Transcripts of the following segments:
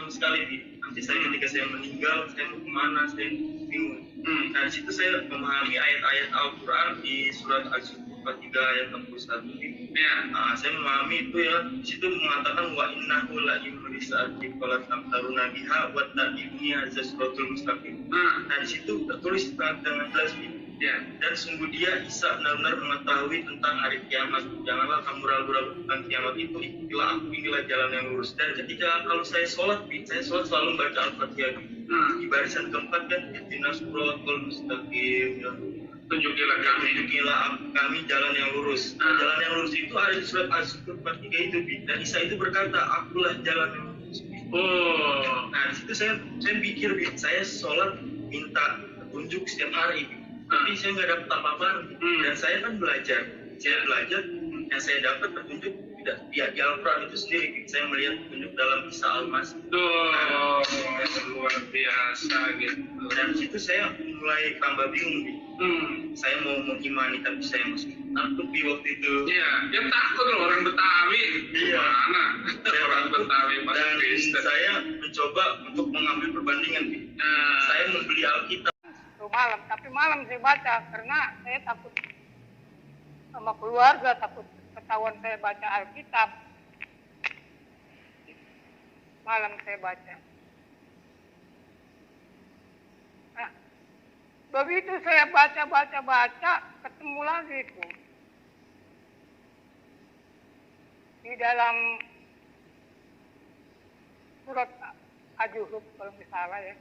sama sekali, Bi. Nanti saya ketika saya meninggal, saya mau kemana, saya bingung. Nah, di situ saya memahami ayat-ayat Al-Quran di surat Al-Zukhruf 3 ayat 61. Ya. Nah, saya memahami itu ya. Di situ mengatakan wa innahu la imrisati qala tamtaruna biha wa tabi'uni hadza siratul mustaqim. Nah, di situ tertulis dengan jelas, Bi. Ya. Dan sungguh dia Isa benar-benar mengetahui tentang hari kiamat. Janganlah kamu ragu-ragu tentang kiamat itu. Ikutilah aku, inilah jalan yang lurus. Dan ketika kalau saya sholat, saya sholat selalu membaca Al-Fatihah. Di barisan keempat kan, ihdinas siratal mustaqim. Ya. Tunjukilah kami jalan yang lurus. Nah, jalan yang lurus itu ada di surat Al-Zukhruf 3 itu. Dan Isa itu berkata, akulah jalan yang lurus. Nah, di situ saya pikir, saya sholat minta petunjuk setiap hari. Tapi saya nggak dapat apa-apa. Dan saya kan belajar. Yang saya dapat petunjuk tidak di Al-Quran itu sendiri. Saya melihat petunjuk dalam Isa Al-Masih. Luar biasa gitu. Dan situ saya mulai tambah bingung. Saya mau mengimani tapi saya masih takut di waktu itu. Iya, dia takut loh orang Betawi. Iya. Mana? Orang Betawi dan saya mencoba untuk mengambil perbandingan. Saya membeli Alkitab. Tapi malam saya baca karena saya takut sama keluarga, takut ketahuan saya baca Alkitab. Malam saya baca. Nah, begitu saya baca, ketemu lagi itu di dalam surat Al-Zukhruf kalau nggak salah ya.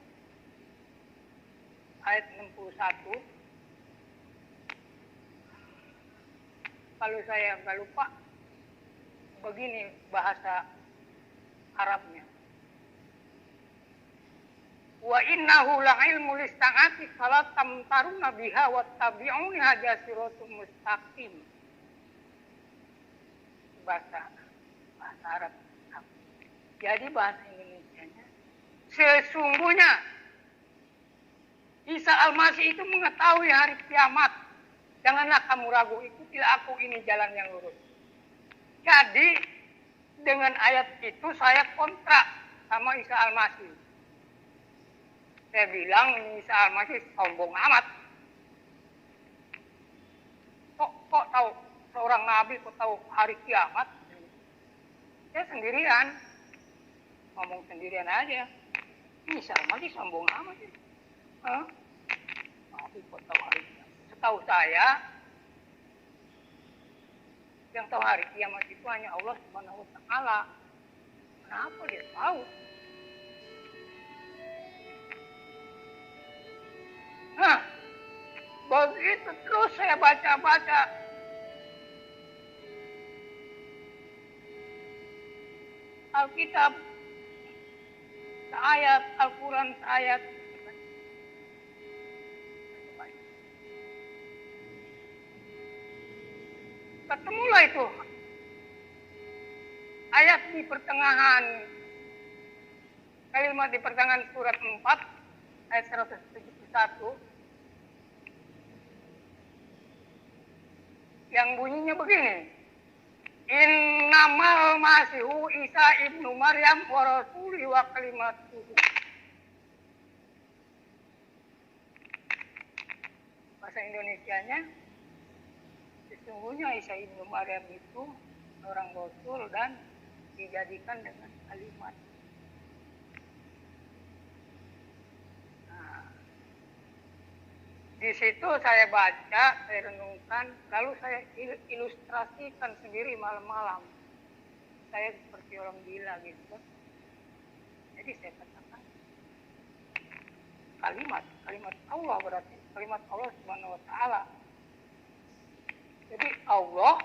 Ayat 61. Kalau saya nggak lupa, begini bahasa Arabnya. Wa innahu la'ilmu lista'ati fala tamtaruna biha wattabi'uni hadza siratum mustaqim. Bahasa Arab. Jadi bahasa Indonesianya, sesungguhnya Isa Al-Masih itu mengetahui hari kiamat. Janganlah kamu ragu, ikutilah aku, ini jalan yang lurus. Jadi, dengan ayat itu saya kontrak sama Isa Al-Masih. Saya bilang, ini Isa Al-Masih sombong amat. Kok tahu, seorang nabi kok tahu hari kiamat? Saya sendirian. Ngomong sendirian aja. Ini Isa Al-Masih sombong amat ya. Tapi kok tahu hari kiamat? Setahu saya, yang tahu hari kiamat itu hanya Allah Subhanahu wa Ta'ala. Kenapa dia tahu? Nah, begitu terus saya baca-baca. Alkitab, seayat, Al-Quran seayat. Ketemulah itu ayat di pertengahan, kalimat di pertengahan surat 4 ayat 171 yang bunyinya begini, innamal masihu Isa ibnu Maryam wa rasuli wa kalimatuhu. Bahasa Indonesianya, sesungguhnya Isa ibnu Maryam itu orang Rasul dan dijadikan dengan kalimat. Nah, di situ saya baca, saya renungkan, lalu saya ilustrasikan sendiri malam-malam. Saya seperti orang gila gitu. Jadi saya katakan kalimat Allah, berarti kalimat Allah Subhanahu wa Ta'ala. Jadi Allah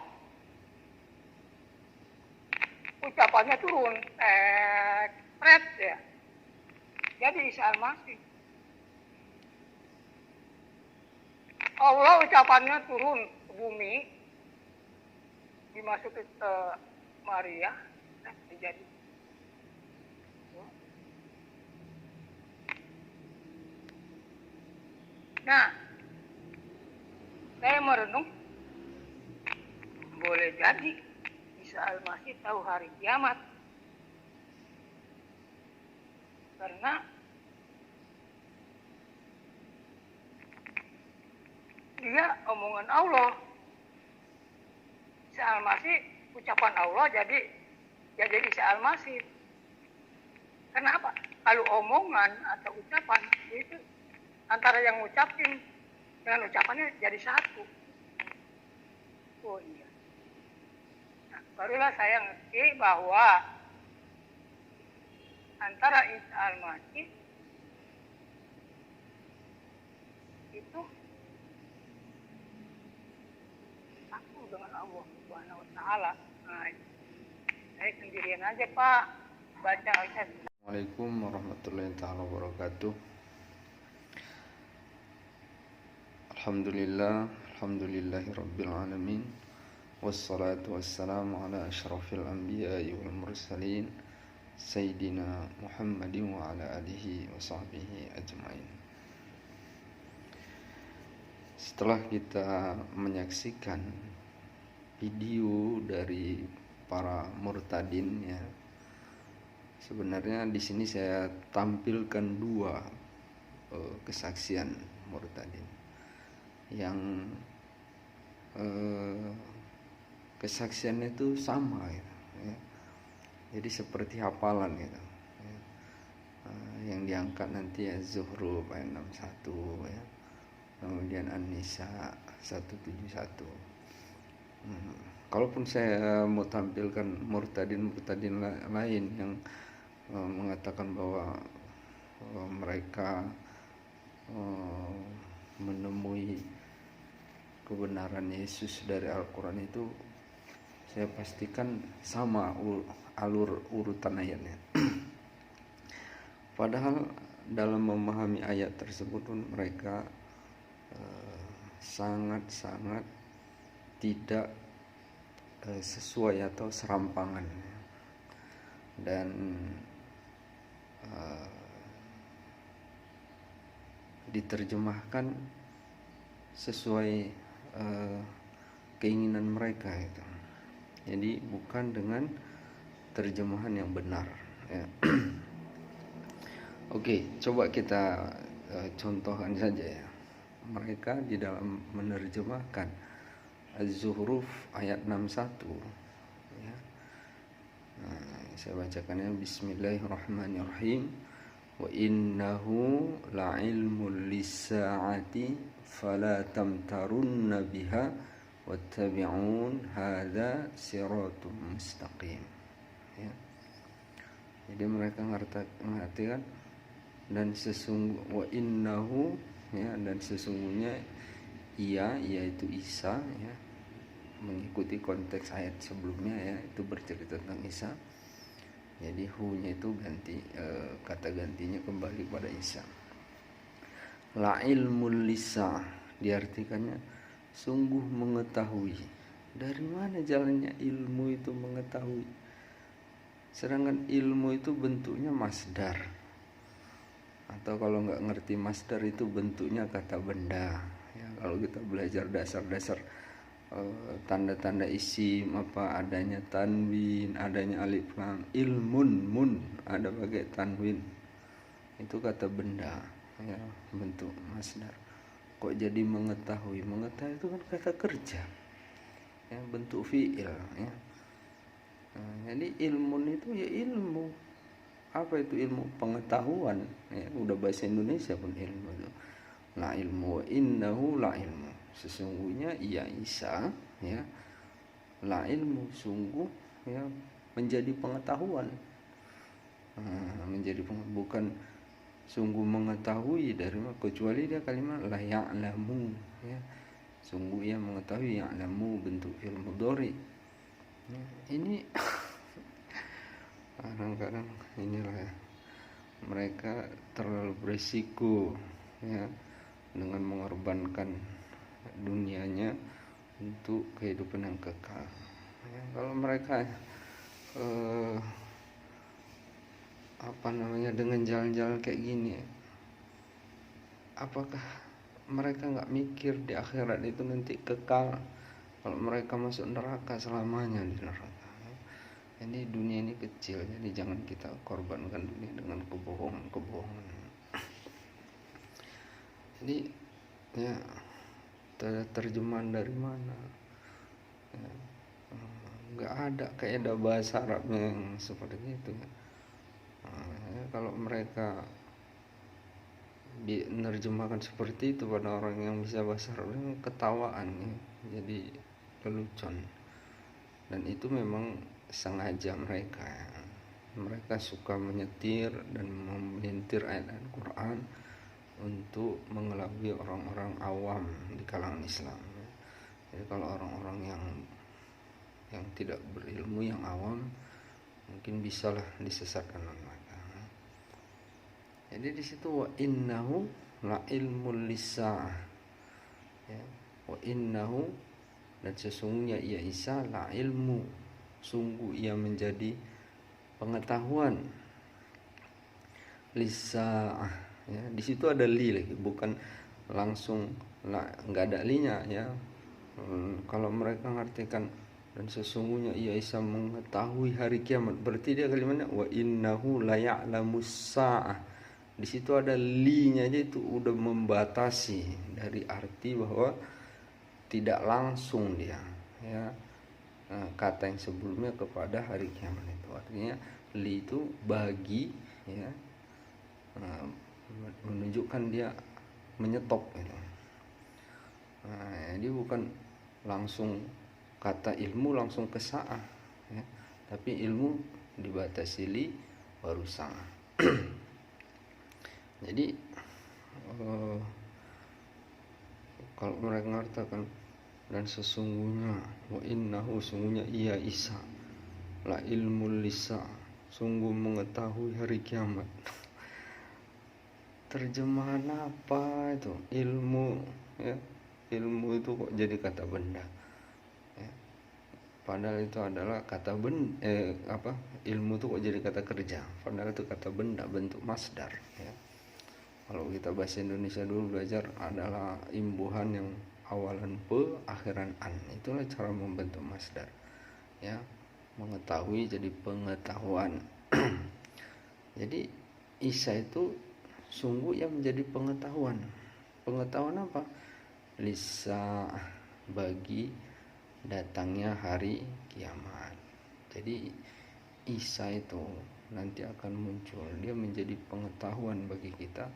ucapannya turun, pret ya. Jadi Isa Al-Masih. Allah ucapannya turun ke bumi, dimasukin ke Maria, terjadi. Nah, saya merenung, boleh jadi Isa Al-Masih tahu hari kiamat. karena dia omongan Allah. Isa Al-Masih ucapan Allah jadi Isa Al-Masih. Kenapa? Kalau omongan atau ucapan itu antara yang ngucapin dengan ucapannya jadi satu. Oh iya. Nah, barulah saya ngerti bahwa antara Isa Al-Masih itu satu dengan Allah Subhanahu wa taala. Nah, saya sendirian aja, Pak, baca ayat. Assalamualaikum warahmatullahi taala wabarakatuh. Alhamdulillahirabbil alamin. Wassalatu wassalamu ala asyrafil anbiya'i wal mursalin sayyidina Muhammadin wa ala alihi wa sahbihi ajmain. Setelah kita menyaksikan video dari para murtadin ya, sebenarnya di sini saya tampilkan dua kesaksian murtadin yang kesaksiannya itu sama gitu, ya. Jadi seperti hafalan gitu, ya. Yang diangkat nanti ya Zuhruf ayat 61 ya. Kemudian An-Nisa 171. Kalaupun saya mau tampilkan murtadin lain yang mengatakan bahwa mereka menemui kebenaran Yesus dari Al-Quran itu, saya pastikan sama alur urutan ayatnya. Padahal dalam memahami ayat tersebut pun mereka sangat-sangat tidak sesuai atau serampangan, dan diterjemahkan sesuai keinginan mereka itu. Jadi bukan dengan terjemahan yang benar ya. Oke, coba kita contohkan saja ya. Mereka di dalam menerjemahkan Az-Zuhruf ayat 61 ya. Saya bacakannya. Bismillahirrahmanirrahim. Wa innahu la'ilmul lis-sa'ati fala tamtarunna biha wattabi'un hadza siratum mustaqim ya. Jadi mereka mengatakan dan wa innahu ya, dan sesungguhnya ia yaitu Isa ya, mengikuti konteks ayat sebelumnya ya, itu bercerita tentang Isa. Jadi hu-nya itu ganti, kata gantinya kembali pada Isa. La ilmul lisa diartikannya sungguh mengetahui. Dari mana jalannya ilmu itu mengetahui? Sedangkan ilmu itu bentuknya masdar. Atau kalau nggak ngerti masdar itu bentuknya kata benda. Ya, kalau kita belajar dasar-dasar tanda-tanda isim, apa adanya tanwin, adanya alif lam, ilmun ada pakai tanwin, itu kata benda ya, bentuk masdar. Kok jadi mengetahui itu kan kata kerja ya, bentuk fiil ya. Jadi ilmun itu ya ilmu. Apa itu ilmu? Pengetahuan ya, udah bahasa Indonesia pun ilmu itu. La ilmu, innahu la ilmu, sesungguhnya ia Isa ya, la ilmu, sungguh ya, menjadi pengetahuan. Menjadi bukan sungguh mengetahui, dari kecuali dia kalimat la ya'lamu ya, sungguh ia mengetahui, ya'lamu bentuk fi'il mudhari ya. Ini kadang-kadang inilah ya, mereka terlalu berisiko ya, dengan mengorbankan dunianya untuk kehidupan yang kekal ya. Kalau mereka dengan jalan-jalan kayak gini, apakah mereka nggak mikir di akhirat itu nanti kekal? Kalau mereka masuk neraka selamanya di neraka Jadi dunia ini kecil, jadi jangan kita korbankan dunia dengan kebohongan. Jadi ya terjemahan dari mana? Ya, nggak ada kaidah bahasa Arabnya yang seperti itu. Ya, kalau mereka menerjemahkan seperti itu pada orang yang bisa bahasa Arab, ketawaan ya. Jadi lelucon. Dan itu memang sengaja mereka suka menyetir dan melintir ayat-ayat Quran untuk mengelabui orang-orang awam di kalangan Islam. Jadi kalau orang-orang yang tidak berilmu, yang awam, mungkin bisalah disesatkan mereka. Jadi di situ wa innahu la ilmul lisaah, ya, wa innahu, dan sesungguhnya ia Isa la ilmu, sungguh ia menjadi pengetahuan, lisaah, ya. Di situ ada li lagi, bukan langsung la, nggak ada linya ya. Kalau mereka ngartikan dan sesungguhnya ia Isa mengetahui hari kiamat, berarti dia kalimatnya wa innahu la ya'lamus saah. Di situ ada li-nya aja, itu udah membatasi dari arti bahwa tidak langsung dia ya, kata yang sebelumnya kepada hari kiamat itu. Artinya li itu bagi ya, menunjukkan dia menyetop gitu. Jadi bukan langsung kata ilmu langsung ke sa'ah ya, tapi ilmu dibatasi li baru sa'ah. Jadi kalau mereka mengatakan dan sesungguhnya wa innahu, sungguhnya ia Isa la ilmul lisa, sungguh mengetahui hari kiamat. Terjemahan apa itu? Ilmu ya. Ilmu itu kok jadi kata benda ya. Padahal itu adalah kata ilmu itu kok jadi kata kerja, padahal itu kata benda, bentuk masdar ya. Kalau kita bahasa Indonesia dulu belajar adalah imbuhan yang awalan pe, akhiran an. Itulah cara membentuk masdar ya. Mengetahui jadi pengetahuan. Jadi Isa itu sungguh yang menjadi pengetahuan. Pengetahuan apa? Lisa, bagi datangnya hari kiamat. Jadi Isa itu nanti akan muncul, dia menjadi pengetahuan bagi kita,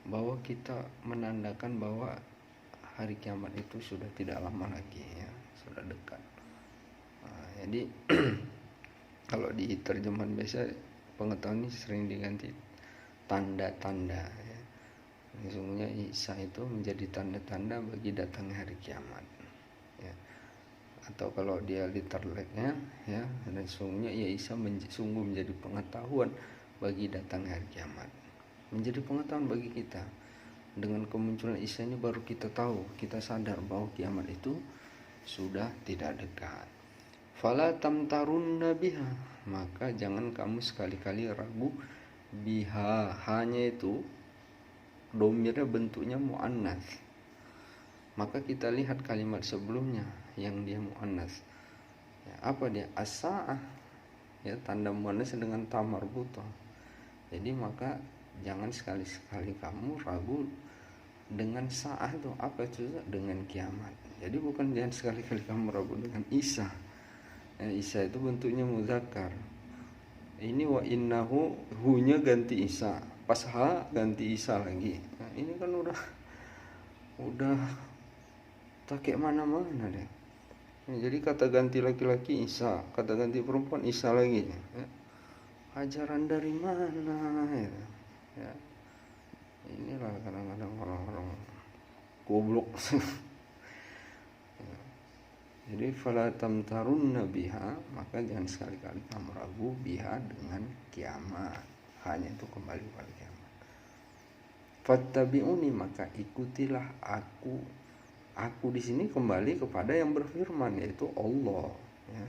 bahwa kita menandakan bahwa hari kiamat itu sudah tidak lama lagi ya, sudah dekat. Jadi kalau di terjemahan biasa pengetahuan ini sering diganti tanda-tanda ya. Sesungguhnya Isa itu menjadi tanda-tanda bagi datangnya hari kiamat ya. Atau kalau dia literalnya ya, dan sesungguhnya ia Isa sungguh menjadi pengetahuan bagi datangnya hari kiamat, menjadi pengetahuan bagi kita. Dengan kemunculan Isa ini baru kita tahu, kita sadar bahwa kiamat itu sudah tidak dekat. Fala tamtarunna biha, maka jangan kamu sekali-kali ragu biha, hanya itu domirnya bentuknya muannas. Maka kita lihat kalimat sebelumnya yang dia muannas ya, apa dia? As-sa'ah ya, tanda muannas dengan ta marbutah. Jadi maka jangan sekali-sekali kamu ragu dengan sa'ah itu. Apa itu? Dengan kiamat. Jadi bukan jangan sekali-kali kamu ragu dengan Isa ya, Isa itu bentuknya muzakkar. Ini wa innahu, hu-nya ganti Isa, pas ha ganti Isa lagi. Nah, ini kan udah tak kayak mana-mana deh ya. Jadi kata ganti laki-laki Isa, kata ganti perempuan Isa lagi ya. Ajaran dari mana ya. Inilah kadang-kadang orang-orang goblok. Ya. Jadi fala tamtarunna biha, maka jangan sekali-kali kamu ragu biha dengan kiamat, hanya itu kembali pada kiamat. Fattabi'uni, maka ikutilah aku. Aku di sini kembali kepada yang berfirman, yaitu Allah ya.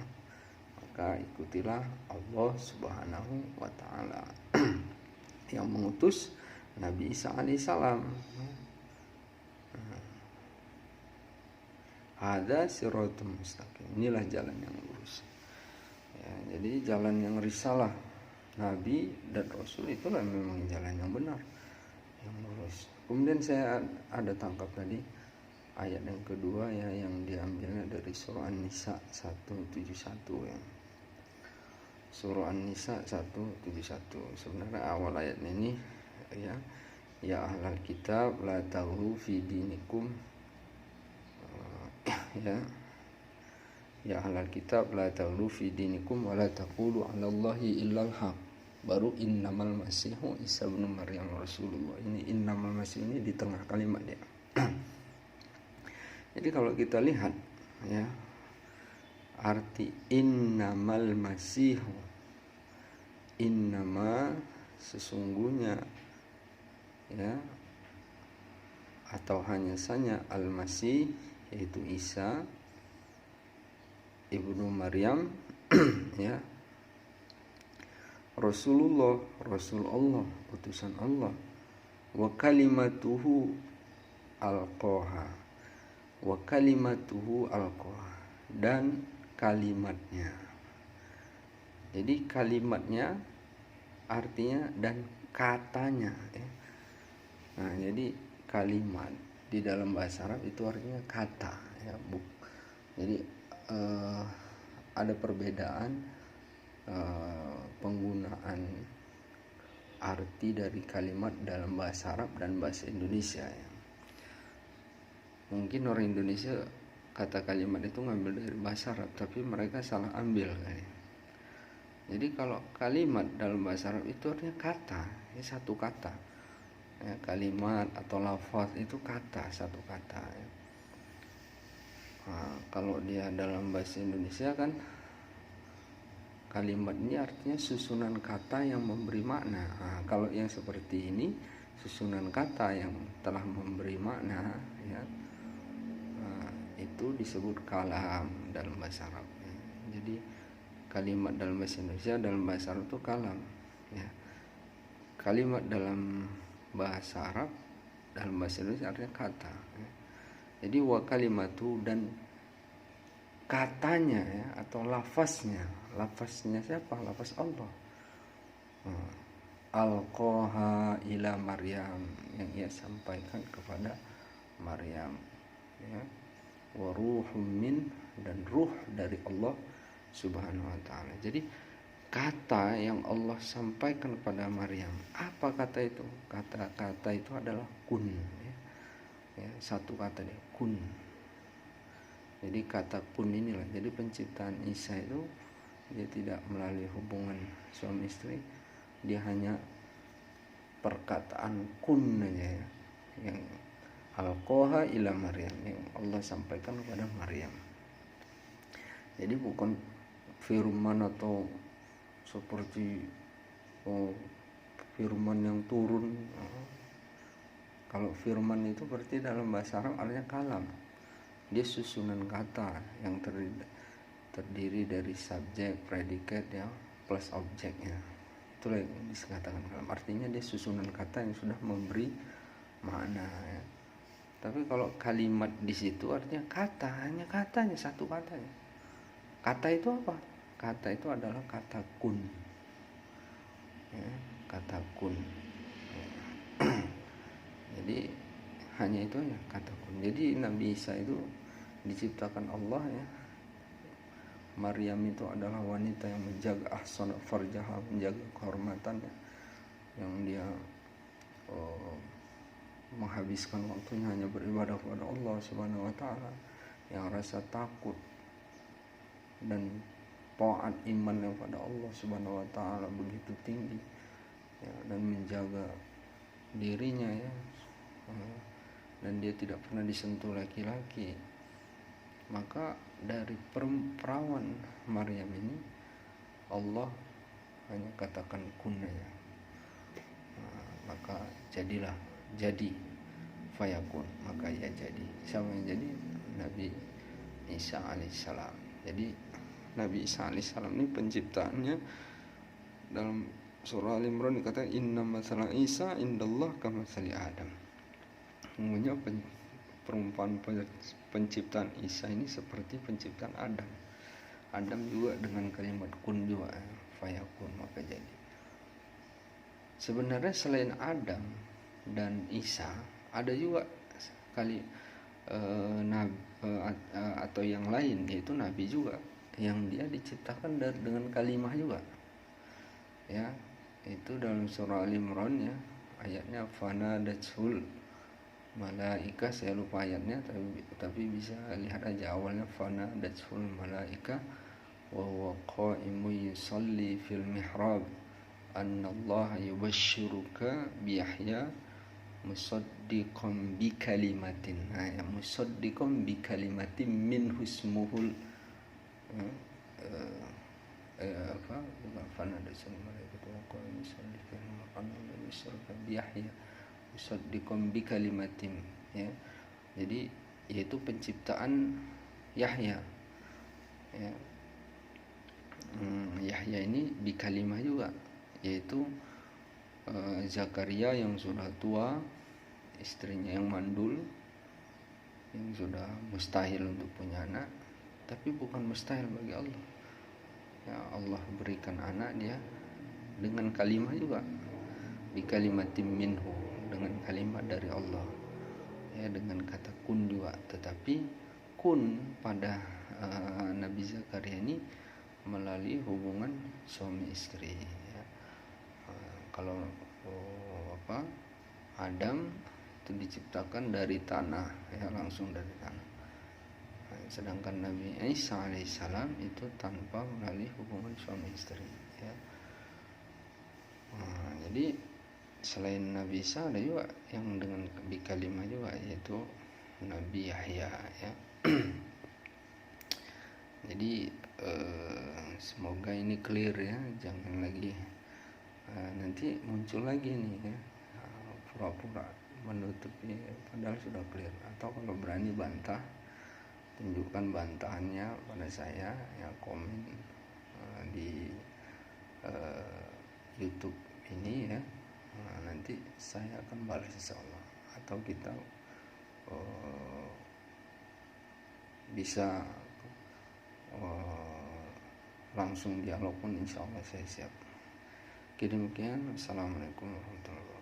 Maka ikutilah Allah Subhanahu wa ta'ala yang mengutus Nabi Isa alaihissalam. Ada siratul mustaqim, inilah jalan yang lurus Ya, jadi jalan yang risalah Nabi dan Rasul itulah memang jalan yang benar, yang lurus. Kemudian saya ada tangkap tadi ayat yang kedua ya, yang diambilnya dari surah An-Nisa 171 ya. Surah An-Nisa 171. Sebenarnya awal ayatnya ini ya ahlal kitab la taghlu fi dinikum, ya ahlal kitab la taghlu fi dinikum wa la taqulu 'ala Allahi illal haq. Baru innamal masihu Isa bin Maryam Rasulullah. Ini innamal masih ini di tengah kalimat dia. Jadi kalau kita lihat ya, arti innamal masihu, innama sesungguhnya ya, atau hanya saja al-masih yaitu Isa ibnu Maryam ya, Rasulullah, Rasul Allah, utusan Allah, wa kalimatuhu alqaha, wa kalimatuhu alqaha, dan kalimatnya. Jadi kalimatnya artinya dan katanya ya. Nah, jadi kalimat di dalam bahasa Arab itu artinya kata ya, jadi ada perbedaan penggunaan arti dari kalimat dalam bahasa Arab dan bahasa Indonesia ya. Mungkin orang Indonesia kata kalimat itu ngambil dari bahasa Arab, tapi mereka salah ambil kali. Jadi kalau kalimat dalam bahasa Arab itu artinya kata, ya, satu kata ya, kalimat atau lafaz itu kata, satu kata ya. Nah, kalau dia dalam bahasa Indonesia kan kalimat ini artinya susunan kata yang memberi makna. Nah, kalau yang seperti ini susunan kata yang telah memberi makna ya, itu disebut kalam dalam bahasa Arab ya. Jadi kalimat dalam bahasa Indonesia dalam bahasa Arab itu kalam ya. Kalimat dalam bahasa Arab dalam bahasa Indonesia artinya kata ya. Jadi wa kalimatu, dan katanya ya, atau lafaznya siapa? Lafaz Allah. Alqaha ila Maryam, yang ia sampaikan kepada Maryam ya. Wa ruhum min, dan ruh dari Allah Subhanahu wa ta'ala. Jadi kata yang Allah sampaikan kepada Maryam, apa kata itu? Kata-kata itu adalah kun ya, satu kata dia, kun. Jadi kata kun inilah, jadi penciptaan Isa itu dia tidak melalui hubungan suami istri, dia hanya perkataan kun aja ya, yang alqaha ila Maryam, yang Allah sampaikan kepada Maryam. Jadi bukan firman atau seperti firman yang turun. Kalau firman itu berarti dalam bahasa Arab artinya kalam. Dia susunan kata yang terdiri dari subjek, predikat ya, plus objeknya. Itulah yang dikatakan kalam. Artinya dia susunan kata yang sudah memberi makna ya. Tapi kalau kalimat di situ artinya kata, hanya katanya, satu katanya. Kata itu apa? Kata itu adalah kata kun ya, kata kun ya. Jadi hanya itu ya, kata kun. Jadi Nabi Isa itu diciptakan Allah ya. Maryam itu adalah wanita yang menjaga ahsan farjaha, menjaga kehormatannya, yang dia menghabiskan waktunya hanya beribadah kepada Allah Subhanahu wa ta'ala, yang rasa takut dan taat iman yang pada Allah Subhanahu wa ta'ala begitu tinggi ya, dan menjaga dirinya ya, dan dia tidak pernah disentuh laki-laki. Maka dari perawan Maryam ini Allah hanya katakan kun ya. Maka jadilah, jadi fayakun, maka ia jadi. Siapa yang jadi? Nabi Isa alaihissalam. Jadi Nabi Isa alaihissalam ini penciptaannya dalam surah Al-Imran dikatakan inna matsala Isa indallah kamatsali Adam. Sungguhnya perumpamaan penciptaan Isa ini seperti penciptaan Adam. Adam juga dengan kalimat kun juga, fayakun, maka jadi. Sebenarnya selain Adam dan Isa ada juga kali atau yang lain, yaitu Nabi juga yang dia diciptakan dengan kalimah juga, ya, itu dalam surah Al-Imran ya, ayatnya fanadatul malaika, saya lupa ayatnya, tapi bisa lihat aja awalnya, fanadatul malaika wa huwa qa'imun yusalli fil mihrab annallaha yubashshiruka bi Yahya musaddiqan bi kalimatin. Nah, ya, musaddiqan bi kalimatin min husmuhul apa fanadatul malaika wa qa'imun yusalli fil mihrab annallaha yubashshiruka bi Yahya musaddiqan bi kalimatin, ya. Jadi yaitu penciptaan Yahya, ya. Yahya ini bi kalimah juga, yaitu Zakaria yang sudah tua, istrinya yang mandul, yang sudah mustahil untuk punya anak, tapi bukan mustahil bagi Allah, ya. Allah berikan anak dia dengan kalimah juga, bi kalimatin minhu, dengan kalimat dari Allah, ya, dengan kata kun juga. Tetapi kun pada Nabi Zakaria ini melalui hubungan suami istri, ya. Kalau Adam itu diciptakan dari tanah, ya, langsung dari tanah. Sedangkan Nabi Isa alaihissalam itu tanpa melalui hubungan suami istri, ya. Jadi selain Nabi Isa ada juga yang dengan kalimah juga, yaitu Nabi Yahya, ya. Jadi semoga ini clear, ya, jangan lagi nanti muncul lagi nih, ya, pura-pura menutupi padahal sudah clear. Atau kalau berani bantah, tunjukkan bantahannya pada saya, ya, komen di YouTube ini, ya. Nanti saya akan balas insyaallah, atau kita bisa langsung dialog pun insyaallah saya siap. Oke, demikian. Assalamualaikum warahmatullahi wabarakatuh.